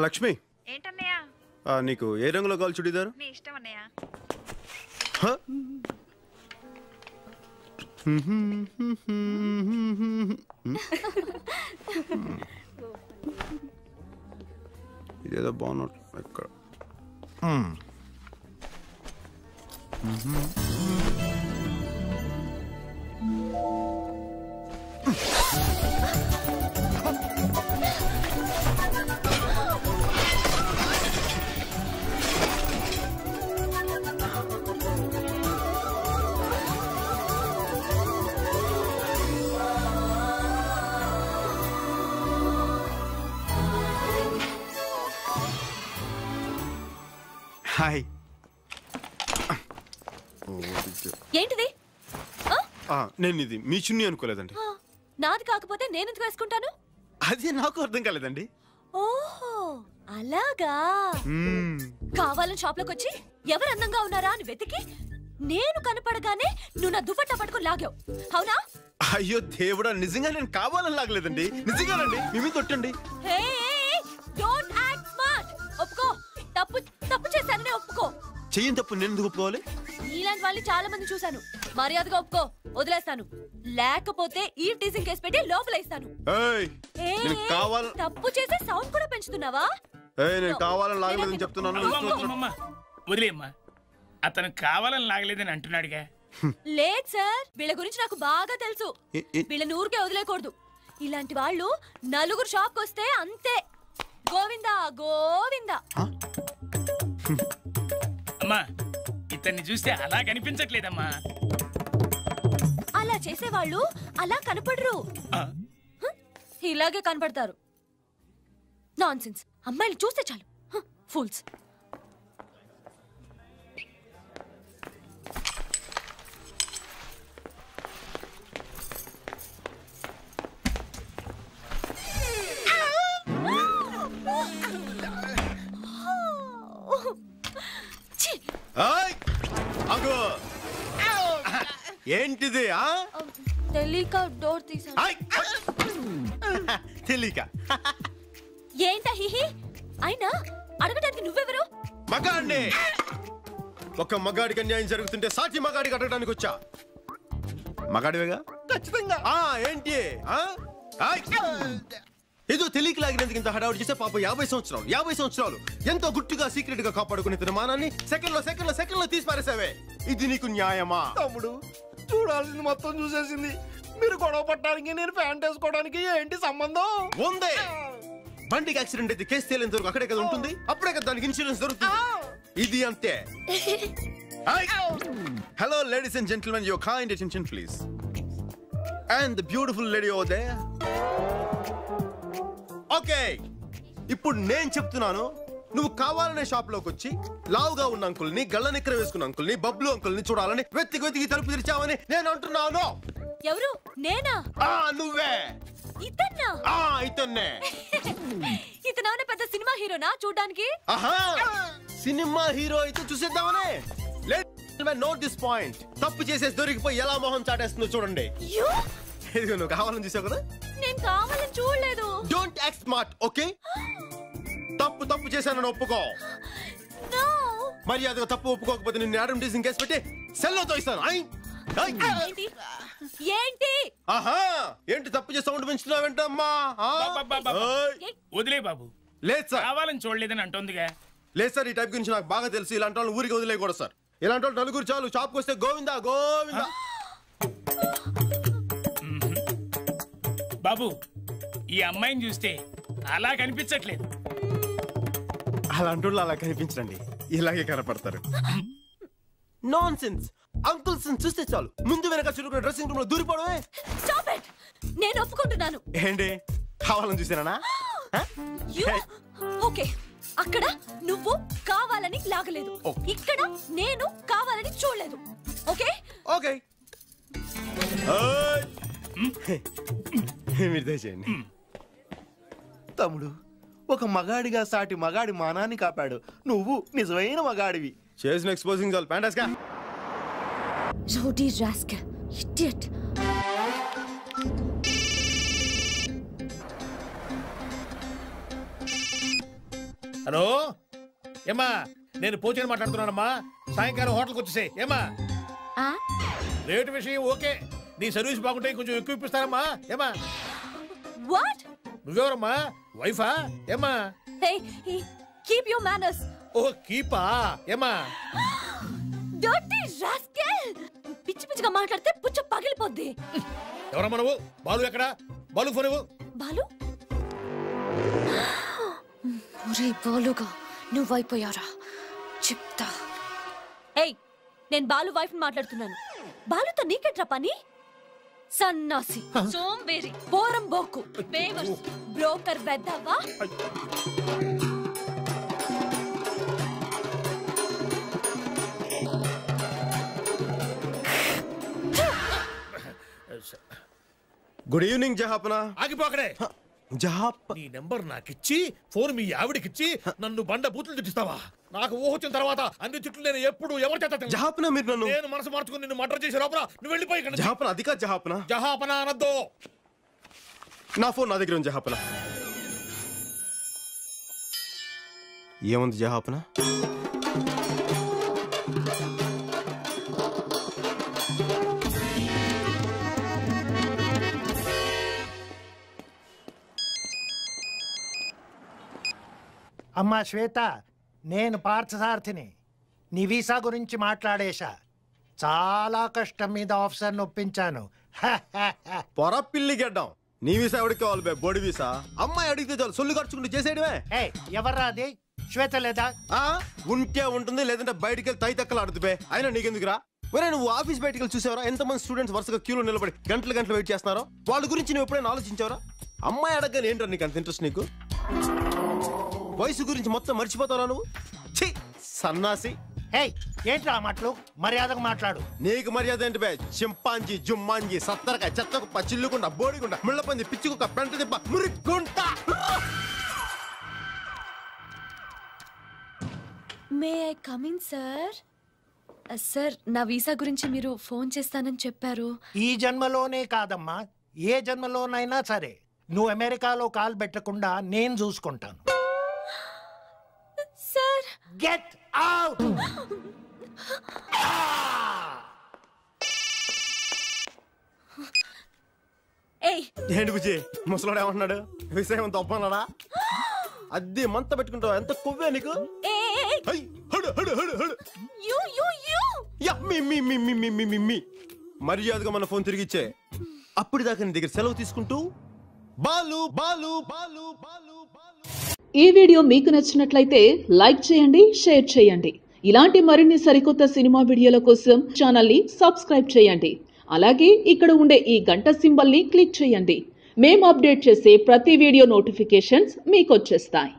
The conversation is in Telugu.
లక్ష్మి ఏంటన్నయ్య నీకు ఏ రంగులో కావాలి చుడిదారు? నీ ఇష్టం అన్నయ్య. ఇదేదో బాగున్నట్టు ఎక్కడ హాయ్. ఏంటిది? నేను ఇది మీ చున్నీ అనుకోలేదండి. నాది కాకపోతే నేను ఎందుకు వేసుకుంటాను? అది నాకు అర్థం కాలేదండి. ఓహో అలాగా. కావాలని షాప్ లోకి వచ్చి ఎవరు అందంగా ఉన్నారా అని వెతికి నేను కనపడగానే నువ్వు నా దుపట్టా పట్టుకుని లాగావు, అవునా? అయ్యో దేవుడా, నిజంగా నేను కావాలని లాగలేదండి, నిజంగానండి. మీ మీద కొట్టండి. Don't act smart. ఒప్పుకో, తప్పు తప్పు చేశాననే ఒప్పుకో. చెయ్యని తప్పు నేను ఎందుకు ఒప్పుకోవాలి? ఇలాంటి వాళ్ళని చాలా మంది చూశాను. మర్యాదగా ఒప్పుకో, వదిలేస్తాను. లేకపోతే ఈ టీజింగ్ కేసు పెట్టి లోపలేస్తాను. తప్పు చేసే సౌండ్ కూడా పెంచుతున్నావా? నేను కావాలని లాగలేదని చెప్తున్నాను. వదిలేమ్మా, అతను కావాలని లాగలేదని అంటున్నాడుగా. లేదు సార్, వీళ్ళ గురించి నాకు బాగా తెలుసు. వీళ్ళని ఊరికే వదిలేకూడదు. ఇలాంటి వాళ్ళు నలుగురు షాప్ వస్తే అంతే, గోవిందా గోవిందా. అమ్మా, ఇతన్ని చూస్తే అలా కనిపించట్లేదమ్మా. అలా చేసేవాళ్ళు అలా కనపడరు, ఇలాగే కనపడతారు. నాన్సెన్స్. అమ్మాయిలు చూస్తే చాలు ఫూల్స్. ఏంటిది? తెలియక డోర్ తీసా. తెలియక ఏంటా హిహి? అయినా అడగడానికి నువ్వెవరు? మగాడిని. ఒక మగాడికి అన్యాయం జరుగుతుంటే సాటి మగాడికి అడగడానికి వచ్చా. మగాడివేగా? ఖచ్చితంగా. ఏంటి ఏదో తెలియక లాగినందుకు ఇంత హడావుడి చేస్తే పాప 50 సంవత్సరాలు ఎంతో గుట్టుగా సీక్రెట్ గా కాపాడుకునే తన మానాన్ని సెకండ్ లో తీసి పారేసావే. ఇది నీకు న్యాయమా? తమ్ముడు, చూడాల్సింది మొత్తం చూసేసింది. మీరు గొడవ పట్టడానికి నేను ప్యాంట్ వేసుకోవడానికి ఏంటి సంబంధం? ఉందే. బండికి యాక్సిడెంట్ అయితే కేసు తేలేంత వరకు అక్కడే కదా ఉంటుంది, అప్పుడే కదా దానికి ఇన్సూరెన్స్ దొరుకుతుంది. ఇది అంతే. Hello ladies and gentlemen, your kind attention please. And the beautiful lady over there. Okay, ఇప్పుడు నేను చెప్తున్నాను. నువ్వు కావాలనే షాప్ లోకి వచ్చి లావుగా ఉన్న అంకుల్ని, గళ్ళ నిక్కర వేసుకున్న అంకుల్ని, బబ్లు అంకుల్ని చూడాలని వెతికి తలుపు తెరిచావని నేను అంటున్నాను. ఎవరు? నేనా? నువ్వే. ఇతన్నా? ఇతన్నే. ఇతను పెద్ద సినిమా హీరోనా చూడ్డానికి? సినిమా హీరో అయితే చూసేద్దామనే. Note this point. తప్పు చేసేసి దొరికిపోయి ఎలా మొహం చాటేస్తుందో చూడండి. నువ్వు కావాలని చూసావు కదా? నేను కావాలని చూడలేదు. Don't act smart, okay? తప్పు చేశానని ఒప్పుకో. మర్యాదగా తప్పు ఒప్పుకోకపోతే నిన్ను యాడమ్ టీజింగ్ కేసు పెట్టి సెల్లో తోయిస్తాను. ఏంటి తప్పు చేసి సౌండ్ పెంచుతున్నావేంటమ్మా? వదిలే బాబు. లేదు సార్, కావాలని చూడలేదని అంటుందిగా. లేదు సార్, ఈ టైప్ గురించి నాకు బాగా తెలుసు. ఇలాంటి వాళ్ళు ఊరికి వదిలేయకూడదు సార్. ఇలాంటి వాళ్ళు నలుగురు చాలు. షాప్కి వస్తే గోవిందా గోవిందా. బాబు, ఈ అమ్మాయిని చూస్తే అలా కనిపించట్లేదు. అలాంటి వాళ్ళు అలా కనిపించండి, ఇలాగే కనపడతారు. Non sense. అంకుల్స్ చూస్తే చాలు ముందు వెనక చురుకున్న డ్రెస్సింగ్ రూమ్ లో దూరిపోవడమే. నేను ఒప్పుకుంటున్నాను. ఏంటి కావాలని చూసానా? ఓకే, అక్కడ నువ్వు కావాలని లాగలేదు, ఇక్కడ నేను కావాలని చూడలేదు. ఓకే ఓకే, మీరు దయచేయండి. తమ్ముడు, ఒక మగాడిగా సాటి మగాడి మానాన్ని కాపాడు. నువ్వు నిజమైన మగాడివి. చేసిన ఎక్స్పోజింగ్ చాలు. ప్యాంటాస్కా. Rowdy rascal, idiot. హలో ఏమా నేను పోచని మాట్లాడుతున్నానమ్మా. సాయంకాలం హోటల్కి వచ్చేసే ఏమా. రేటు విషయం ఓకే, నీ సర్వీస్ బాగుంటే కొంచెం ఎక్కువ ఇప్పిస్తారమ్మా ఏమా. వాట్? నువ్వెవరమ్మా? వైఫా ఏమా? Hey, keep your manners. ఓ కీపా ఏమా. Dirty rascal! పిచ్చి పిచ్చిగా మాట్లాడితే పుచ్చ పగిలిపోద్ది. ఎవరమ్మా నువ్వు? బాలు ఎక్కడ? బాలు ఫోన్ ఇవ్వు. బాలు? ఒరే బాలుగా నువ్వైపోయారా చెప్తా. ఏయ్, నేను బాలు వైఫ్ మాట్లాడుతున్నాను. బాలుతో నీకెట్రా పని? సన్నాసి, సోంబేరి, పోరం బోకు, బేవర్స్, బ్రోకర్ బెద్దవ్వా. గుడ్ ఈవినింగ్ జహాపనా. ఆగిపోకడే. జహాప్ నీ నెంబర్ నాకిచ్చి ఫోన్ మీ ఆవిడకిచ్చి నన్ను బండ బూతులు తిట్టిస్తావా? నాకు ఊహ వచ్చిన తర్వాత అన్ని తిట్లు నేను ఎప్పుడు ఎవరి చేత జహాపనా మీరు నన్ను నేను మనసు మార్చుకుని నిన్ను మర్డర్ చేసే లోపల నువ్వు వెళ్ళిపోయి జహాపనా. అది కాదు జహాపనా. జహాపనా అనద్దు. నా ఫోన్ నా దగ్గర ఉంది జహాపనా. ఏముంది జహాపనా? అమ్మా శ్వేత, నేను పార్థసారథిని. నీ వీసా గురించి మాట్లాడేశా. చాలా కష్టం మీద ఆఫీసర్ని ఒప్పించాను. పొర పిల్లి గడ్డం. నీ వీసా ఎవరికి కావాలి బే? బోడి వీసా. అమ్మాయి అడిగితే చాలు సొల్లు ఖర్చుకుంటూ చేసేయడమే. ఎవర్రా అది? శ్వేత లేదా? ఉంటే ఉంటుంది, లేదంటే బయటికి వెళ్ళి తై తక్కలు ఆడుతు బే. అయినా నీకెందుకురా? ఒరే నువ్వు ఆఫీస్ బయటికి వెళ్ళి చూసావరా ఎంతమంది స్టూడెంట్స్ వరుసగా క్యూలో నిలబడి గంటలు గంటలు వెయిట్ చేస్తున్నారో? వాళ్ళ గురించి నువ్వు ఎప్పుడైనా ఆలోచించావరా? అమ్మాయి అడగని ఏంటో నీకు అంత ఇంట్రెస్ట్? నీకు వయసు గురించి మొత్తం మర్చిపోతావరా నువ్వు? ఛీ సన్నాసి. ఏంట్రా మాటలు? మర్యాదకు మాట్లాడు. నీకు మర్యాద ఏంటి బే? చింపాంజీ, జుమ్మాంజీ, సత్తరకాయ, చెత్తకుప్ప, చిల్లుకుండ, బోడిగుండ, ముళ్ళపంది, పిచ్చుకుక్క, పెంట దిబ్బ, మురిగుంట. May I come in sir? Sir, నా వీసా గురించి మీరు ఫోన్ చేస్తానని చెప్పారు. ఈ జన్మలోనే కాదమ్మా, ఏ జన్మలోనైనా సరే నువ్వు అమెరికాలో కాలు పెట్టకుండా నేను చూసుకుంటాను. Sir, get out. ఏంటి బుజ్జి ముసలాడు ఏమంటున్నాడు? విషయం తప్పన్నాడా? అద్దె మంత పెట్టుకుంటావు. ఎంత కొవ్వే నీకు? మర్యాదగా మన ఫోన్ తిరిగిచ్చే. అప్పటిదాకా నీ దగ్గర సెలవు తీసుకుంటూ బాలు బాలు బాలు బాలు బాలు. ఈ వీడియో మీకు నచ్చినట్లయితే లైక్ చేయండి, షేర్ చేయండి. ఇలాంటి మరిన్ని సరికొత్త సినిమా వీడియోల కోసం ఛానల్ని సబ్స్క్రైబ్ చేయండి. అలాగే ఇక్కడ ఉండే ఈ గంట సింబల్ని క్లిక్ చేయండి. మేము అప్డేట్ చేసే ప్రతి వీడియో నోటిఫికేషన్స్ మీకు వచ్చేస్తాయి.